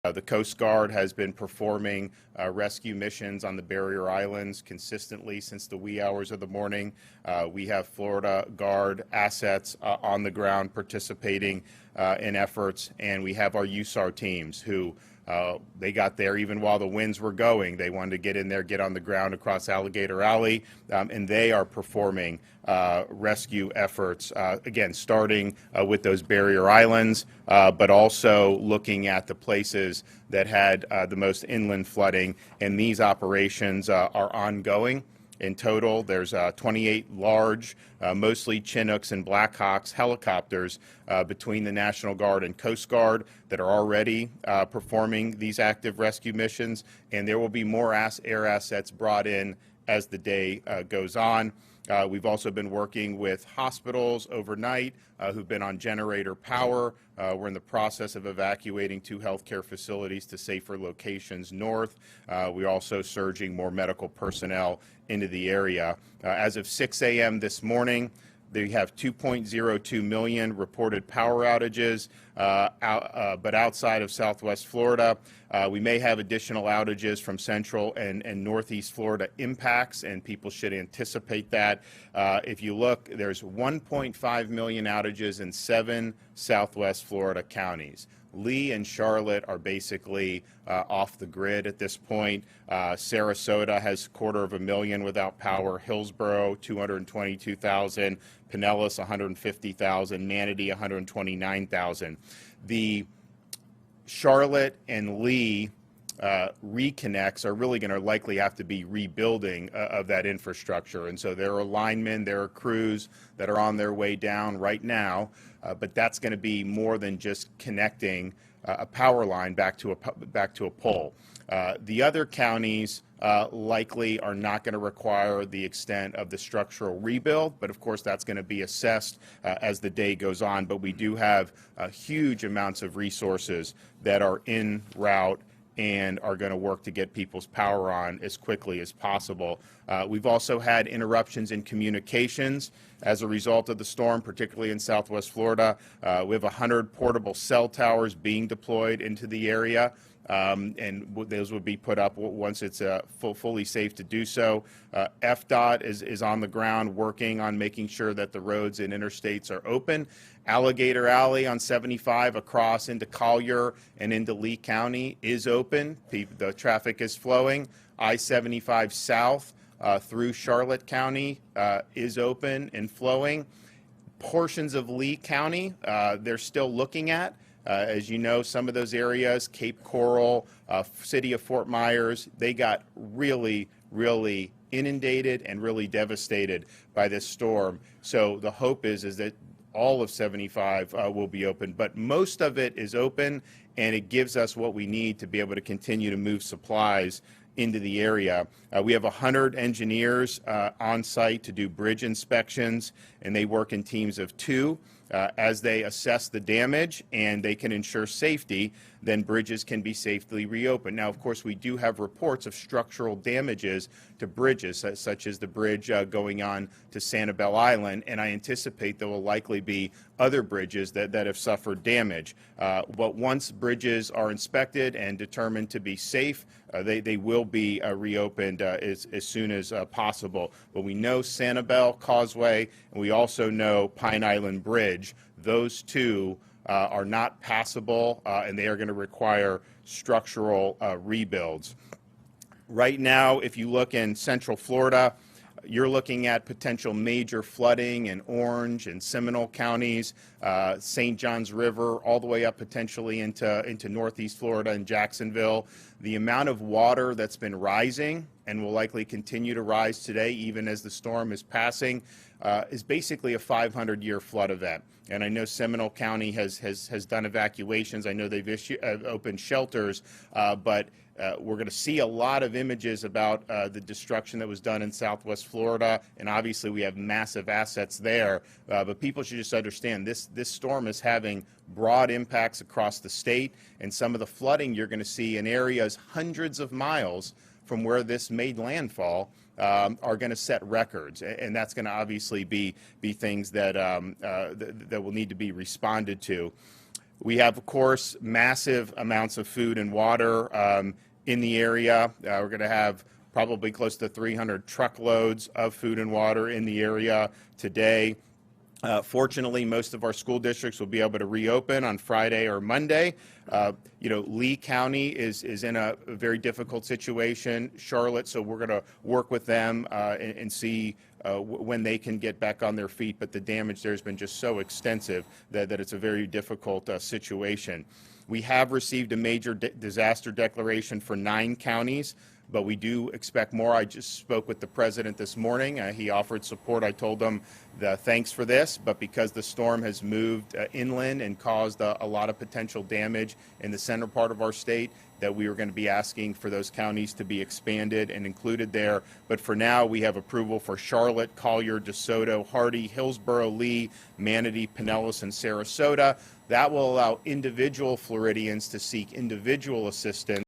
The Coast Guard has been performing rescue missions on the barrier islands consistently since the wee hours of the morning. We have Florida Guard assets on the ground participating in efforts, and we have our USAR teams who they got there even while the winds were going. They wanted to get in there, get on the ground across Alligator Alley, and they are performing rescue efforts, again, starting with those barrier islands, but also looking at the places that had the most inland flooding, and these operations are ongoing. In total, there's 28 large, mostly Chinooks and Blackhawks helicopters between the National Guard and Coast Guard that are already performing these active rescue missions, and there will be more air assets brought in as the day goes on. We've also been working with hospitals overnight who've been on generator power. We're in the process of evacuating 2 healthcare facilities to safer locations north. We're also surging more medical personnel into the area. As of 6 a.m. this morning, they have 2.02 million reported power outages, but outside of Southwest Florida, we may have additional outages from Central and Northeast Florida impacts, and people should anticipate that. If you look, there's 1.5 million outages in 7 Southwest Florida counties. Lee and Charlotte are basically off the grid at this point. Sarasota has 250,000 without power. Hillsborough, 222,000. Pinellas, 150,000. Manatee, 129,000. The Charlotte and Lee reconnects are really going to likely have to be rebuilding of that infrastructure. And so there are linemen, there are crews that are on their way down right now, but that's going to be more than just connecting a power line back to a pole. The other counties likely are not going to require the extent of the structural rebuild, but of course that's going to be assessed as the day goes on. But we do have huge amounts of resources that are en route and are going to work to get people's power on as quickly as possible. We've also had interruptions in communications as a result of the storm, particularly in Southwest Florida. We have 100 portable cell towers being deployed into the area. And those will be put up once it's fully safe to do so. FDOT is on the ground working on making sure that the roads and interstates are open. Alligator Alley on 75 across into Collier and into Lee County is open. The traffic is flowing. I-75 south through Charlotte County is open and flowing. Portions of Lee County they're still looking at. As you know, some of those areas, Cape Coral, city of Fort Myers, they got really inundated and really devastated by this storm. So the hope is that all of 75 will be open, but most of it is open, and it gives us what we need to be able to continue to move supplies into the area. We have 100 engineers on site to do bridge inspections, and they work in teams of 2. As they assess the damage and they can ensure safety, then bridges can be safely reopened. Now, of course, we do have reports of structural damages to bridges, such as the bridge going on to Sanibel Island, and I anticipate there will likely be other bridges that have suffered damage. But once bridges are inspected and determined to be safe, they will be reopened as soon as possible. But we know Sanibel Causeway, and we also know Pine Island Bridge. Those two are not passable, and they are going to require structural rebuilds. Right now, if you look in Central Florida, you're looking at potential major flooding in Orange and Seminole counties, St. Johns River, all the way up potentially into Northeast Florida and Jacksonville. The amount of water that's been rising and will likely continue to rise today, even as the storm is passing, is basically a 500-year flood event. And I know Seminole County has done evacuations. I know they've opened shelters, but we're going to see a lot of images about the destruction that was done in Southwest Florida, and obviously we have massive assets there. But people should just understand this storm is having broad impacts across the state, and some of the flooding you're going to see in areas hundreds of miles from where this made landfall are going to set records, and that's going to obviously be things that that will need to be responded to. We have, of course, massive amounts of food and water in the area. We're going to have probably close to 300 truckloads of food and water in the area today. Fortunately, most of our school districts will be able to reopen on Friday or Monday. Lee County is in a very difficult situation, Charlotte, so we're going to work with them and see when they can get back on their feet. But the damage there has been just so extensive that it's a very difficult situation. We have received a major disaster declaration for 9 counties, but we do expect more. I just spoke with the president this morning. He offered support. I told him thanks for this, but because the storm has moved inland and caused a lot of potential damage in the center part of our state, that we were going to be asking for those counties to be expanded and included there. But for now, we have approval for Charlotte, Collier, DeSoto, Hardy, Hillsborough, Lee, Manatee, Pinellas, and Sarasota. That will allow individual Floridians to seek individual assistance